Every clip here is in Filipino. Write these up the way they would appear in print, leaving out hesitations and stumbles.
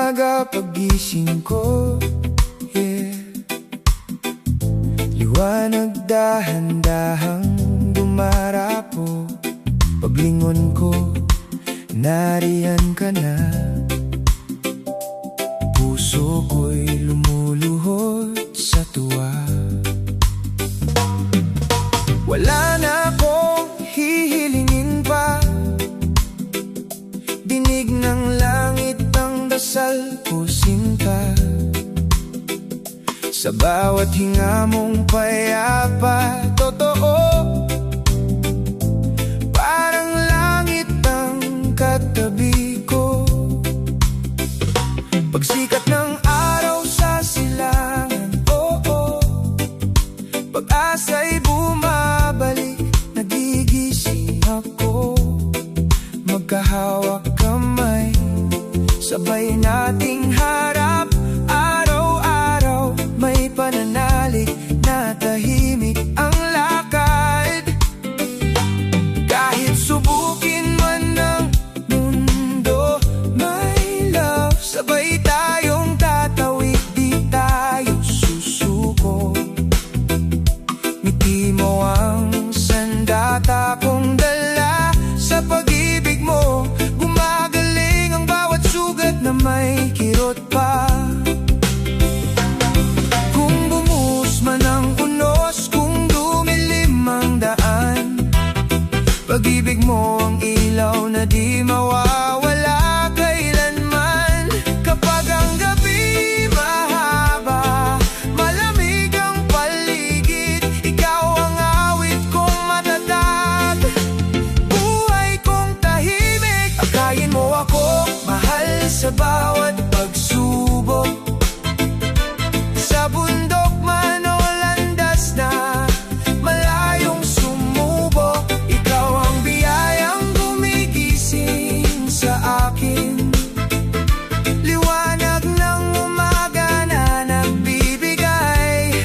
umaga pagising ko, yeah. Liwanag dahan-dahang dumarapo. Paglingon ko, nariyan ka na. Puso ko'y lumuluhod sa tuwa. Wala na akong hihilingin pa. Dinig ng langit ang dasal ko, sinta. Sa bawat hinga mong payapa, totoo. Parang langit ang katabi ko. Pagsikat ng araw sa silangan, oo, pag-asa'y bumabalik, nagigising ako. Magkahawak kamay, sabay nating harap. Araw-araw may pananalig na tahimik ang lakad. Kahit subukin man ng mundo, my love, sabay tayong tatawid, di tayo susuko. Ngiti mo ang sandata kong dala sa pag-ibig mo. Gumagaling ang bawat sugat na may kirot pa. Kung bumuhos man ang unos, kung dumilim ang daan, pag-ibig mo ang ilaw na di mawawala kailanman. Kapag ang gabi mahaba, malamig ang paligid, ikaw ang awit kong matatag, buhay kong tahimik. Akayin mo ako, mahal, sa bawat pagsubok. Sa bundok man o landas na malayong sumubok, ikaw ang biyayang gumigising sa akin. Liwanag ng umaga na nagbibigay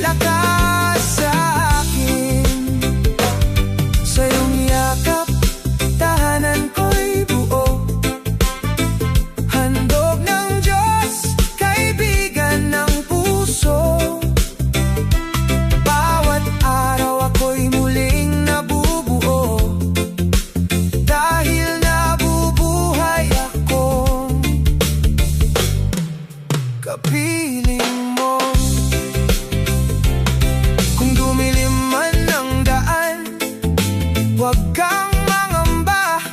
lakas sa akin. Sa iyong yakap, tahanan ko'y buo. Handog ng Diyos, kaibigan ng puso. Bawat araw ako'y muling nabubuo, dahil nabubuhay akong kapiling mo. Kung dumilim man ang daan, huwag kang mangamba,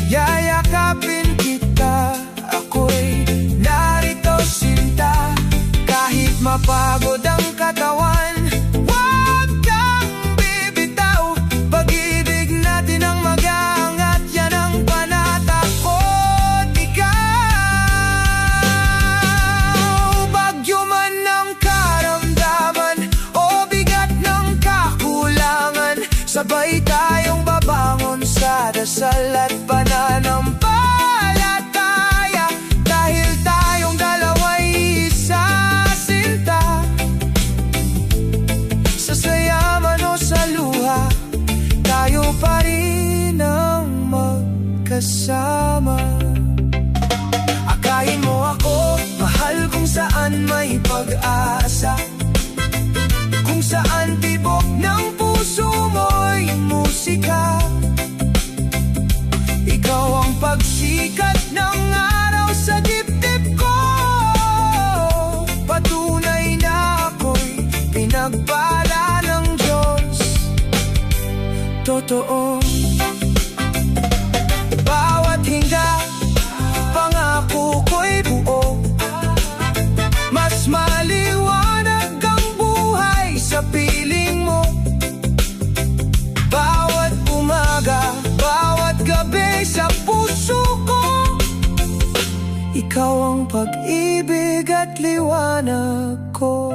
yayakapin kita. Ako'y narito, sinta. Kahit mapagod ang katawan, huwag kang bibitaw. Pag-ibig natin ang mag-aangat, yan ang panata ko't ikaw. Bagyo man ng karamdaman o bigat ng kakulangan, sabay tayong babangon sa dasal at pananampalataya. Dahil tayong dalawa'y isa, sinta. Sa saya man o sa luha, tayo pa rin ang magkasama. Akayin mo ako, mahal, kung saan may pag-asa, kung saan tibok ng puso mo'y musika. Ikaw ang pagsikat ng araw sa dibdib ko, patunay na ako'y pinagpala ng Diyos. Totoo, bawat hinga, pangako ko'y buo. Mas maliwanag ang buhay sa piling mo. Bawat umaga, bawat gabi sa puso ko, ikaw ang pag-ibig at liwanag ko.